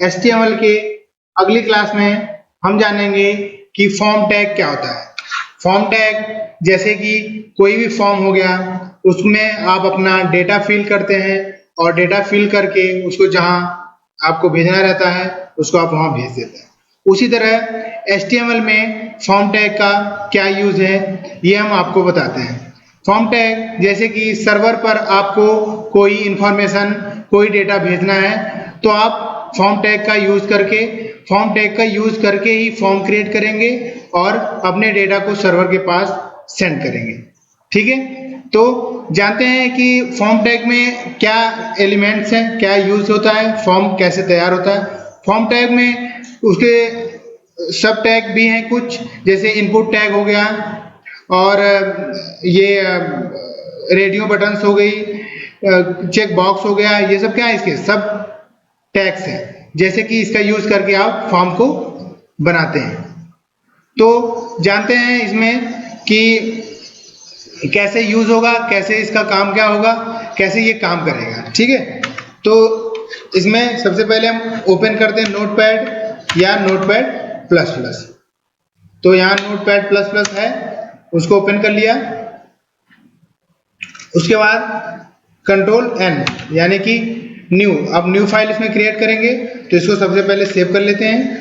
HTML के अगली class में हम जानेंगे कि फॉर्म टैग क्या होता है। फॉर्म टैग जैसे कि कोई भी फॉर्म हो गया, उसमें आप अपना डेटा फिल करते हैं और डेटा फिल करके उसको जहां आपको भेजना रहता है उसको आप वहां भेज देते हैं। उसी तरह HTML में फॉर्म टैग का क्या यूज है ये हम आपको बताते हैं। फॉर्म टैग जैसे कि सर्वर पर आपको कोई इंफॉर्मेशन, कोई डेटा भेजना है तो आप फॉर्म टैग का यूज करके ही फॉर्म क्रिएट करेंगे और अपने डेटा को सर्वर के पास सेंड करेंगे। ठीक है, तो जानते हैं कि फॉर्म टैग में क्या एलिमेंट्स हैं, क्या यूज होता है, फॉर्म कैसे तैयार होता है। फॉर्म टैग में उसके सब टैग भी हैं कुछ, जैसे इनपुट टैग हो गया और ये रेडियो बटन्स हो गई, चेक बॉक्स हो गया, ये सब क्या है, इसके सब टैग्स हैं, जैसे कि इसका यूज करके आप फॉर्म को बनाते हैं। तो जानते हैं इसमें कि कैसे यूज होगा, कैसे इसका काम क्या होगा, कैसे ये काम करेगा। ठीक है, तो इसमें सबसे पहले हम ओपन करते हैं नोटपैड या नोटपैड प्लस प्लस। तो यहाँ नोटपैड प्लस प्लस है, उसको ओपन कर लिया। उसके बाद कंट्रोल N यानी कि न्यू, अब न्यू फाइल इसमें क्रिएट करेंगे तो इसको सबसे पहले सेव कर लेते हैं।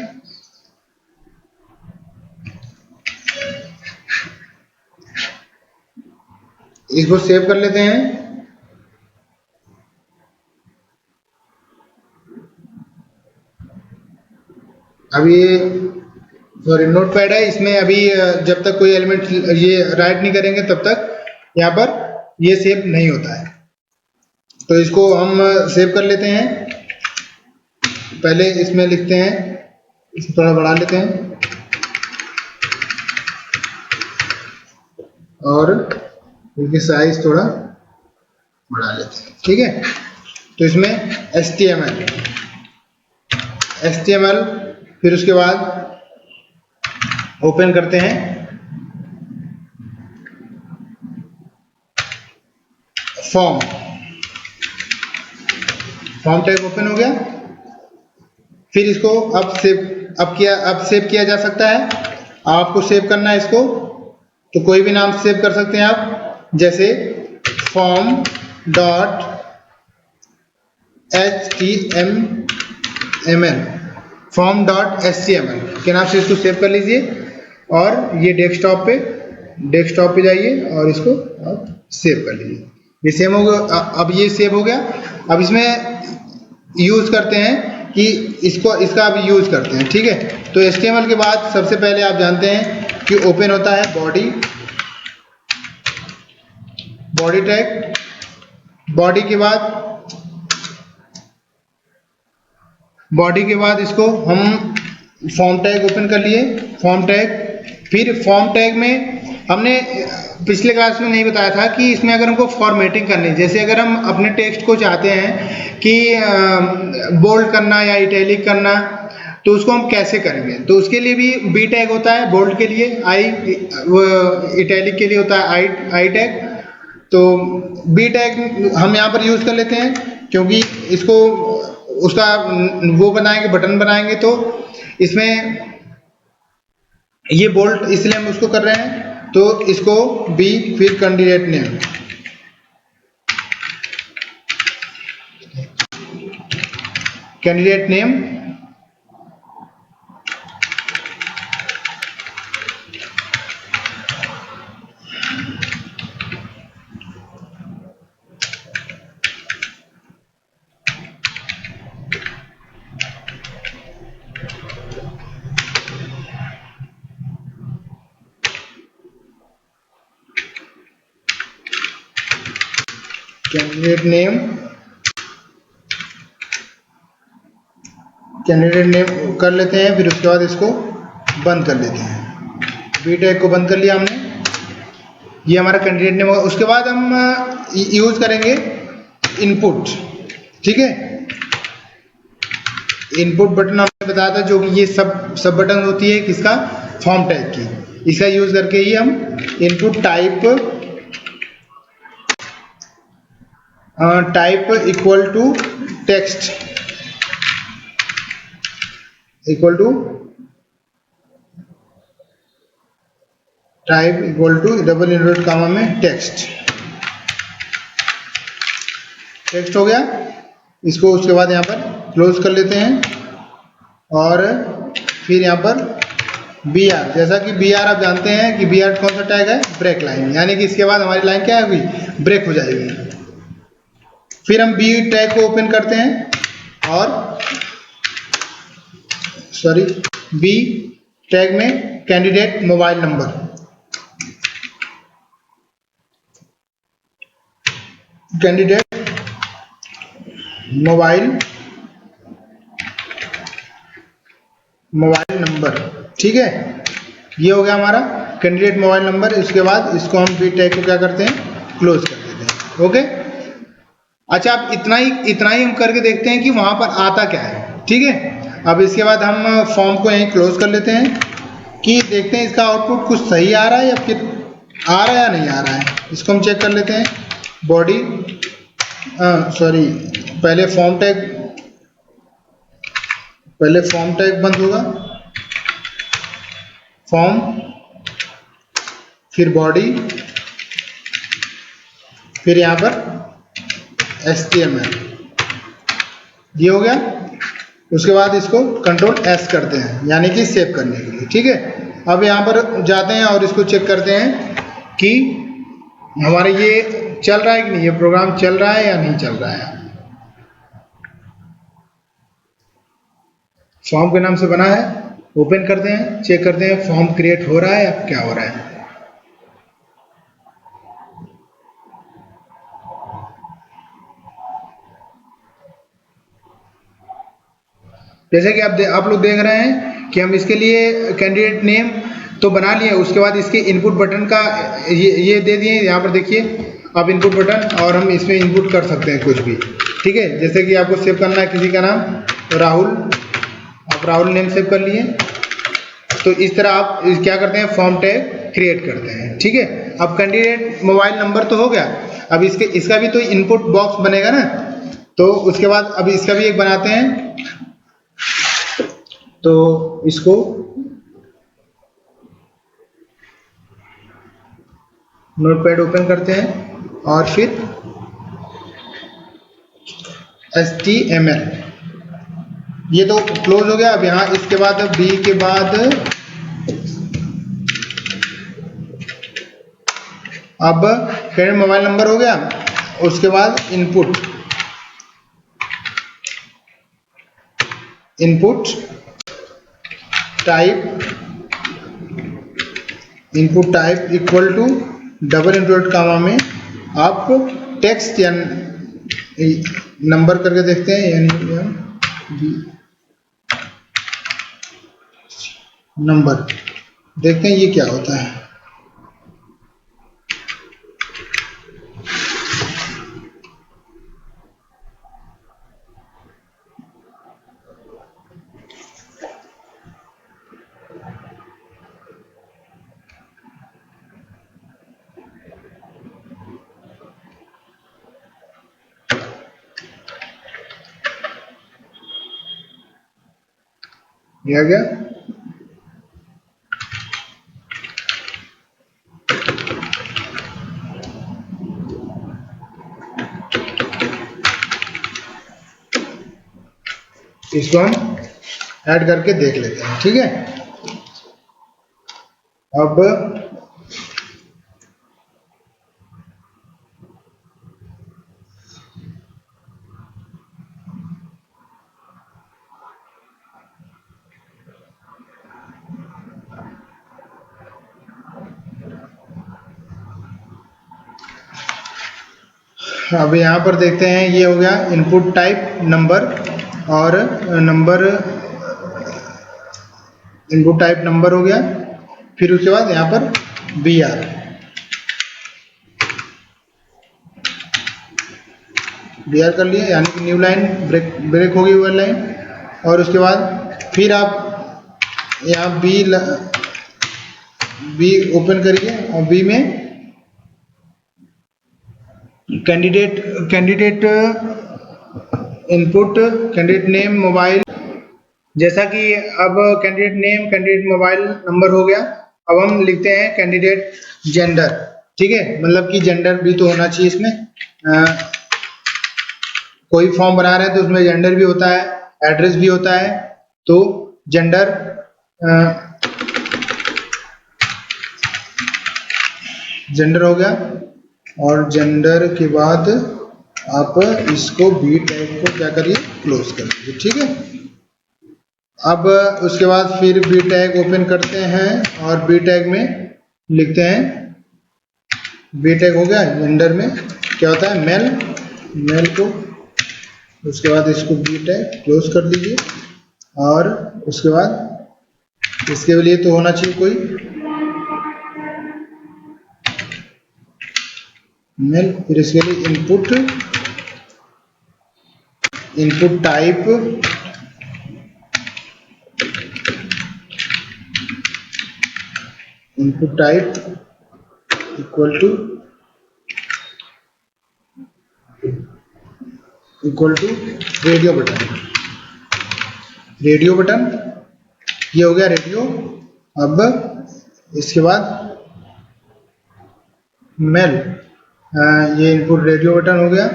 इसको सेव कर लेते हैं। अब ये सॉरी नोटपैड है, इसमें अभी जब तक कोई एलिमेंट ये राइट नहीं करेंगे तब तक यहाँ पर ये सेव नहीं होता है। तो इसको हम सेव कर लेते हैं। पहले इसमें लिखते हैं, इसको थोड़ा बढ़ा लेते हैं और इसकी साइज थोड़ा बढ़ा लेते हैं। ठीक है, तो इसमें HTML फिर उसके बाद ओपन करते हैं फॉर्म टैग ओपन हो गया। फिर इसको अब सेव किया जा सकता है। आपको सेव करना है इसको तो कोई भी नाम सेव कर सकते हैं आप, जैसे form.html के नाम से इसको सेव कर लीजिए और ये डेस्कटॉप पे जाइए और इसको आप सेव कर लीजिए। ये सेव हो गया। अब ये सेव हो गया। अब इसमें यूज करते हैं कि इसका अब यूज करते हैं। ठीक है, तो HTML के बाद सबसे पहले आप जानते हैं कि ओपन होता है बॉडी टैग। बॉडी के बाद इसको हम फॉर्म टैग ओपन कर लिए। फॉर्म टैग, फिर फॉर्म टैग में हमने पिछले क्लास में नहीं बताया था कि इसमें अगर हमको फॉर्मेटिंग करनी है, जैसे अगर हम अपने टेक्स्ट को चाहते हैं कि बोल्ड करना या इटैलिक करना, तो उसको हम कैसे करेंगे। तो उसके लिए भी बी टैग होता है, बोल्ड के लिए इटैलिक के लिए होता है आई टैग। तो बी टैग हम यहाँ पर यूज कर लेते हैं क्योंकि इसको उसका वो बनाएंगे, बटन बनाएंगे, तो इसमें ये बोल्ट इसलिए हम उसको कर रहे हैं। तो इसको बी, फिर कैंडिडेट नेम, कैंडिडेट नेम कर लेते हैं। फिर उसके बाद इसको बंद कर लेते हैं। बी टैग को बंद कर लिया हमने, ये हमारा कैंडिडेट नेम होगा। उसके बाद हम यूज करेंगे इनपुट। ठीक है, इनपुट बटन हमने बताया था, जो कि ये सब बटन होती है किसका, फॉर्म टैग की। इसका यूज करके ही हम input type equal to text equal to type equal to double inverted comma में टेक्स्ट। टेक्स्ट हो गया। इसको उसके बाद यहाँ पर क्लोज कर लेते हैं और फिर यहाँ पर बी आर, जैसा कि बी आर आप जानते हैं कि बी आर कौन सा टैग है, ब्रेक लाइन, यानी कि इसके बाद हमारी लाइन क्या होगी, ब्रेक हो जाएगी। फिर हम बी टैग को ओपन करते हैं और सॉरी बी टैग में candidate mobile number, candidate mobile number, ठीक है। ये हो गया हमारा कैंडिडेट मोबाइल नंबर। इसके बाद इसको हम बी टैग को क्या करते हैं, क्लोज कर देते हैं। ओके, अच्छा आप इतना ही हम करके देखते हैं कि वहां पर आता क्या है, ठीक है। अब इसके बाद हम फॉर्म को यहीं क्लोज कर लेते हैं कि देखते हैं इसका आउटपुट कुछ सही आ रहा है या फिर आ रहा है या नहीं आ रहा है। इसको हम चेक कर लेते हैं। बॉडी सॉरी पहले फॉर्म टैग बंद होगा, फॉर्म, फिर बॉडी, फिर यहाँ पर HTML, ये हो गया। उसके बाद इसको कंट्रोल S करते हैं यानी कि सेव करने के लिए, ठीक है। अब यहाँ पर जाते हैं और इसको चेक करते हैं कि हमारे ये चल रहा है कि नहीं, ये प्रोग्राम चल रहा है या नहीं चल रहा है। फॉर्म के नाम से बना है, ओपन करते हैं, चेक करते हैं फॉर्म क्रिएट हो रहा है या क्या हो रहा है। जैसे कि आप लोग देख रहे हैं कि हम इसके लिए कैंडिडेट नेम तो बना लिए, उसके बाद इसके इनपुट बटन का ये दे दिए। यहाँ पर देखिए अब इनपुट बटन, और हम इसमें इनपुट कर सकते हैं कुछ भी, ठीक है। जैसे कि आपको सेव करना है किसी का नाम राहुल, आप राहुल नेम सेव कर लिए। तो इस तरह आप क्या करते हैं, फॉर्म टैग क्रिएट करते हैं, ठीक है। अब कैंडिडेट मोबाइल नंबर तो हो गया, अब इसका भी तो इनपुट बॉक्स बनेगा ना, तो उसके बाद अब इसका भी एक बनाते हैं। तो इसको नोटपैड ओपन करते हैं और फिर HTML, ये तो क्लोज हो गया। अब यहाँ इसके बाद बी के बाद अब कैंडिडेट मोबाइल नंबर हो गया, उसके बाद input type equal to double inverted comma में आप टेक्स्ट या नंबर करके देखते हैं, यानी नंबर, देखते हैं ये क्या होता है। ये आ गया। इसको हम ऐड करके देख लेते हैं, ठीक है। अब यहाँ पर देखते हैं, ये हो गया इनपुट टाइप नंबर, और इनपुट टाइप नंबर हो गया। फिर उसके बाद यहाँ पर BR कर लिए, यानी कि न्यू लाइन ब्रेक होगी वो लाइन। और उसके बाद फिर आप यहाँ बी ओपन करिए और बी में candidate input, candidate name mobile, जैसा कि अब candidate name, candidate mobile number हो गया। अब हम लिखते हैं कैंडिडेट जेंडर, ठीक है, मतलब कि जेंडर भी तो होना चाहिए इसमें। कोई फॉर्म बना रहे हैं तो उसमें जेंडर भी होता है, एड्रेस भी होता है। तो जेंडर जेंडर हो गया, और जेंडर के बाद आप इसको बी टैग को क्या करिए, क्लोज कर दीजिए, ठीक है। अब उसके बाद फिर बी टैग ओपन करते हैं और बी टैग में लिखते हैं, बी टैग हो गया, जेंडर में क्या होता है, मेल, मेल को, उसके बाद इसको बी टैग क्लोज कर दीजिए। और उसके बाद इसके लिए तो होना चाहिए कोई मेल, फिर इसके लिए input, input type, input type equal to radio button, radio button, ये हो गया रेडियो। अब इसके बाद मेल, ये इनपुट रेडियो बटन हो गया।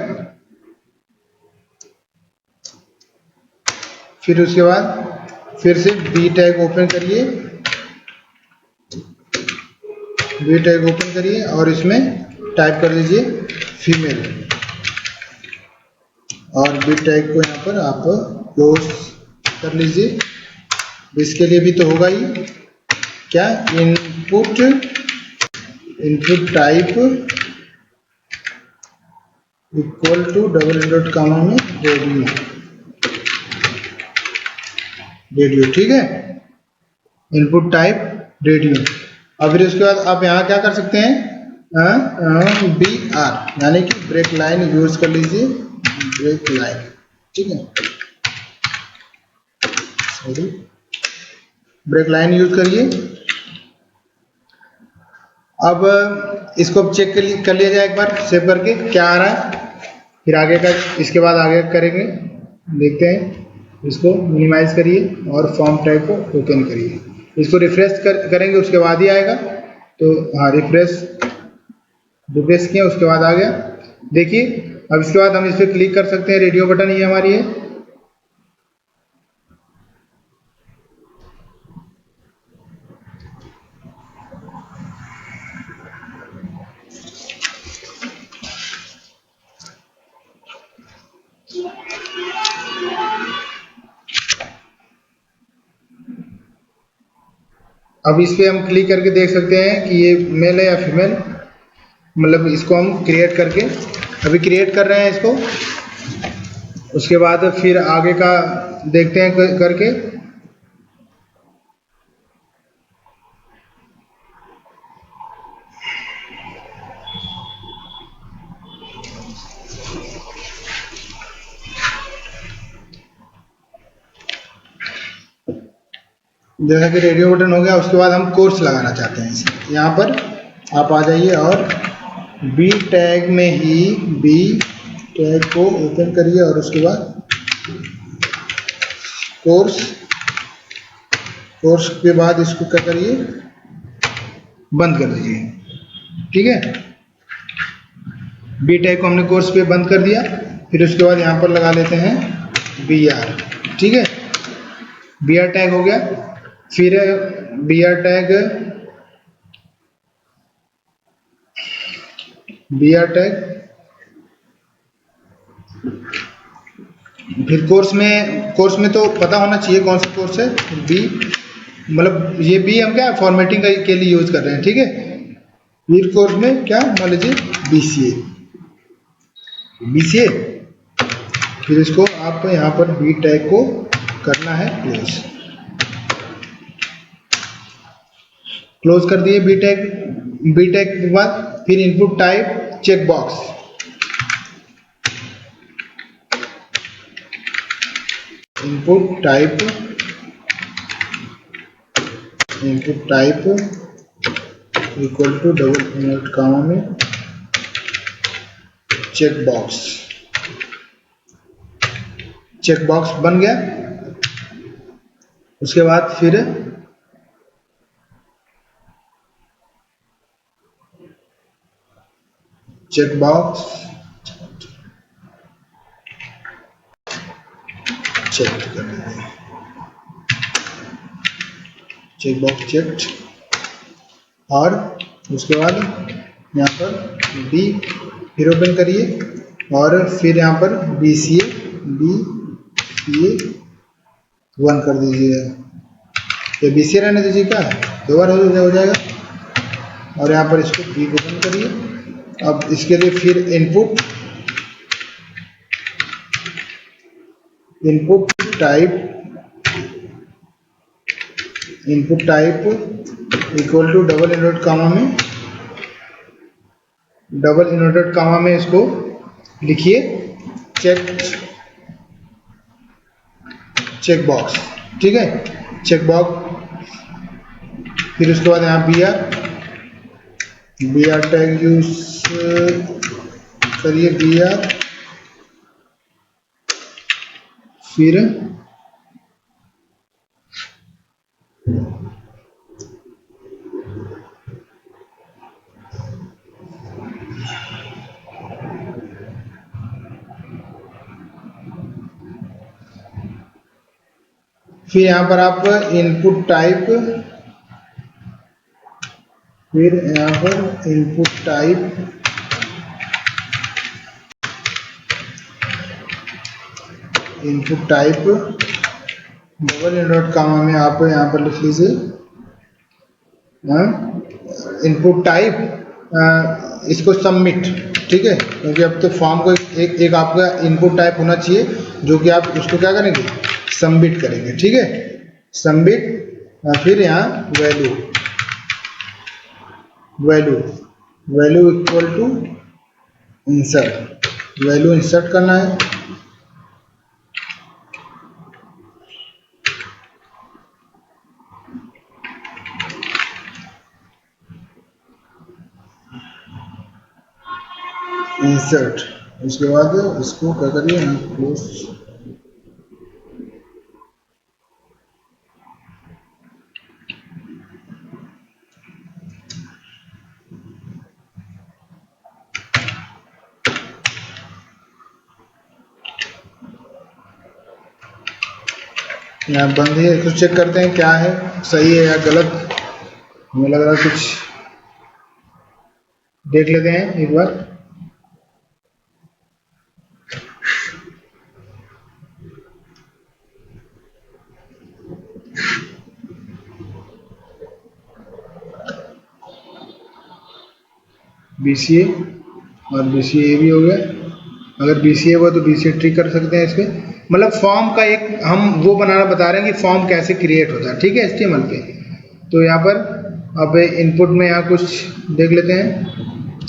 फिर उसके बाद फिर से बी टैग ओपन करिए, बी टैग ओपन करिए और इसमें टाइप कर दीजिए फीमेल, और बी टैग को यहाँ पर आप क्लोज कर लीजिए। इसके लिए भी तो होगा ही क्या, input, input type equal to double inverted comma में रेडियो, रेडियो, ठीक है, इनपुट टाइप रेडियो। और फिर उसके बाद आप यहाँ क्या कर सकते हैं, बी आर यानी कि ब्रेक लाइन यूज कर लीजिए, ब्रेक लाइन, ठीक है, सॉरी, ब्रेक लाइन यूज करिए। अब इसको चेक कर लिया जाए एक बार सेव करके क्या आ रहा है, फिर आगे का, इसके बाद आगे करेंगे, देखते हैं। इसको मिनिमाइज करिए और फॉर्म टैग को ओपन करिए, इसको रिफ्रेश करेंगे उसके बाद ही आएगा। तो हाँ, रिफ्रेश किया उसके बाद आ गया, देखिए। अब इसके बाद हम इस पर क्लिक कर सकते हैं, रेडियो बटन ये हमारी है। अब इस पे हम क्लिक करके देख सकते हैं कि ये मेल है या फीमेल, मतलब इसको हम क्रिएट करके अभी क्रिएट कर रहे हैं इसको। उसके बाद फिर आगे का देखते हैं करके। जैसा कि रेडियो बटन हो गया, उसके बाद हम कोर्स लगाना चाहते हैं इसे, यहाँ पर आप आ जाइए और बी टैग में ही बी टैग को ओपन करिए और उसके बाद कोर्स, कोर्स के बाद इसको क्या करिए, बंद कर दीजिए, ठीक है। बी टैग को हमने कोर्स पे बंद कर दिया। फिर उसके बाद यहाँ पर लगा लेते हैं बी आर, ठीक है, बी आर टैग हो गया। फिर B R tag, B R tag, फिर कोर्स में तो पता होना चाहिए कौन सा कोर्स है, बी, मतलब ये बी हम क्या फॉर्मेटिंग के लिए यूज कर रहे हैं, ठीक है। फिर कोर्स में क्या मान लीजिए बीसीए, बीसीए। फिर इसको आप यहाँ पर बी टैग को करना है क्लोज, क्लोज कर दिए बी टैग। बी टैग के बाद फिर input type check box, input type, input type equal to double invert comma में चेक बॉक्स, चेक बॉक्स बन गया। उसके बाद फिर चेक बॉक्स चेक कर देंगे, चेक बॉक्स चेक्ड। और उसके बाद यहाँ पर बी फिर ओपन करिए और फिर यहाँ पर BCA 1 कर दीजिए, ये BCA रहने दीजिए, क्या दो बार हो जाएगा। और यहाँ पर इसको बी ओपन करिए। अब इसके लिए फिर input type equal to double inverted comma में इसको लिखिए चेक बॉक्स, ठीक है, चेक बॉक्स। फिर उसके बाद यहाँ बी आर टैग यूज करिए, फिर यहाँ पर आप इनपुट टाइप डबल इन्वर्ट कामा में आप यहाँ पर लिख लीजिए इनपुट टाइप इसको सबमिट, ठीक है, क्योंकि अब तो फॉर्म को एक आपका इनपुट टाइप होना चाहिए जो कि आप उसको क्या करेंगे, सबमिट करेंगे, ठीक है, सबमिट। फिर यहाँ value equal to insert, value insert करना है। इंसर्ट, उसके बाद इसको क्या करिए, क्लोज। यहाँ बंद है, कुछ चेक करते हैं क्या है, सही है या गलत, हमें लग रहा है कुछ देख लेते हैं एक बार। BCA और BCA भी हो गया। अगर BCA हुआ तो BCA ट्री कर सकते हैं इसके, मतलब फॉर्म का एक हम वो बनाना बता रहे हैं कि फॉर्म कैसे क्रिएट होता है, ठीक है, HTML पे। तो यहाँ पर अब इनपुट में यहाँ कुछ देख लेते हैं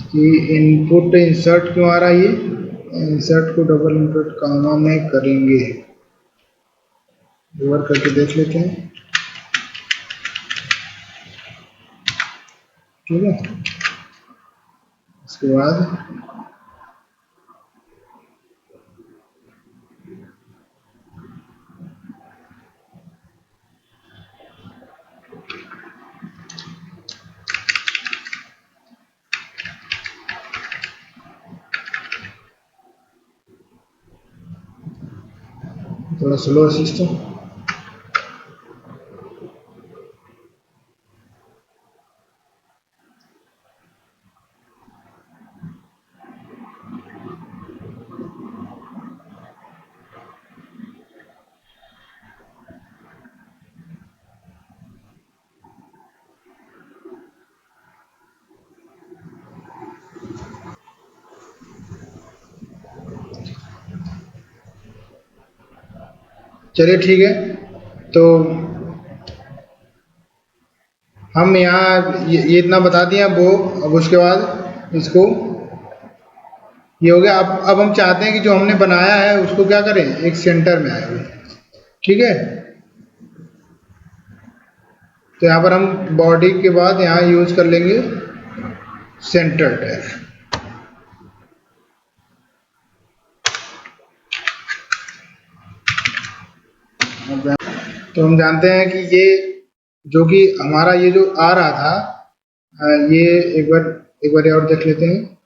कि इनपुट इंसर्ट क्यों आ रहा है, ये इंसर्ट को डबल इन्वर्ट कामा में करेंगे, एक बार करके देख लेते हैं, ठीक है। उसके बाद थोड़ा स्लो सिस्टम, चलिए ठीक है। तो हम यहाँ ये इतना बता दिया वो, अब उसके बाद इसको ये हो गया। अब हम चाहते हैं कि जो हमने बनाया है उसको क्या करें, एक सेंटर में आए हुए, ठीक है। तो यहाँ पर हम बॉडी के बाद यहाँ यूज कर लेंगे सेंटर टैग। तो हम जानते हैं कि ये जो कि हमारा ये जो आ रहा था, ये एक बार और देख लेते हैं।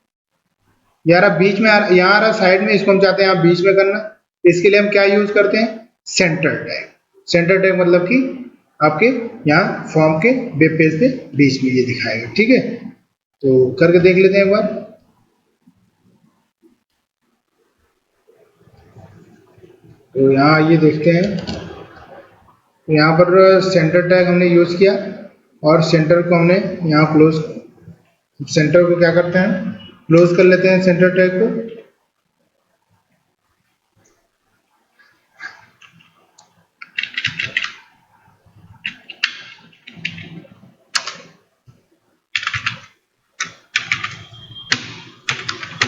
यार अब बीच में यहाँ आ रहा साइड में, इसको हम चाहते हैं आप बीच में करना। इसके लिए हम क्या यूज करते हैं, सेंटर टैग। सेंटर टैग मतलब कि आपके यहाँ फॉर्म के वेब पेज पे बीच में ये दिखाएगा। ठीक है, तो करके देख लेते हैं एक बार। तो यहाँ आइए देखते हैं। तो यहाँ पर सेंटर टैग हमने यूज किया और सेंटर को हमने यहाँ क्लोज, सेंटर को क्या करते हैं, क्लोज कर लेते हैं सेंटर टैग को।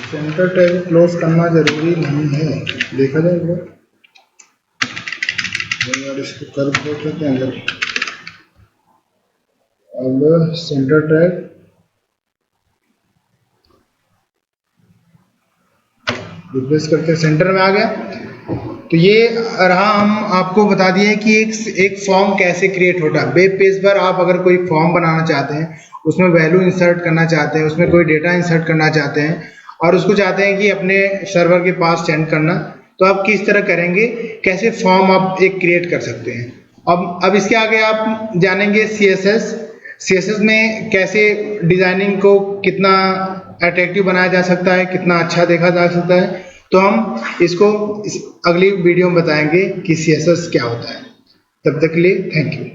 सेंटर टैग क्लोज करना जरूरी नहीं है, देखा जाए एक बार। इसको कर देते हैं अंदर। अब सेंटर टैग रिप्लेस करके सेंटर में आ गया। तो ये रहा, हम आपको बता दिए कि एक फॉर्म कैसे क्रिएट होता है। वेब पेज पर आप अगर कोई फॉर्म बनाना चाहते हैं, उसमें वैल्यू इंसर्ट करना चाहते हैं, उसमें कोई डेटा इंसर्ट करना चाहते हैं और उसको चाहते हैं कि अपने सर्वर के पास सेंड करना, तो आप किस तरह करेंगे, कैसे फॉर्म आप एक क्रिएट कर सकते हैं। अब इसके आगे आप जानेंगे CSS में कैसे डिजाइनिंग को कितना अट्रैक्टिव बनाया जा सकता है, कितना अच्छा देखा जा सकता है। तो हम इसको अगली वीडियो में बताएंगे कि CSS क्या होता है। तब तक के लिए थैंक यू।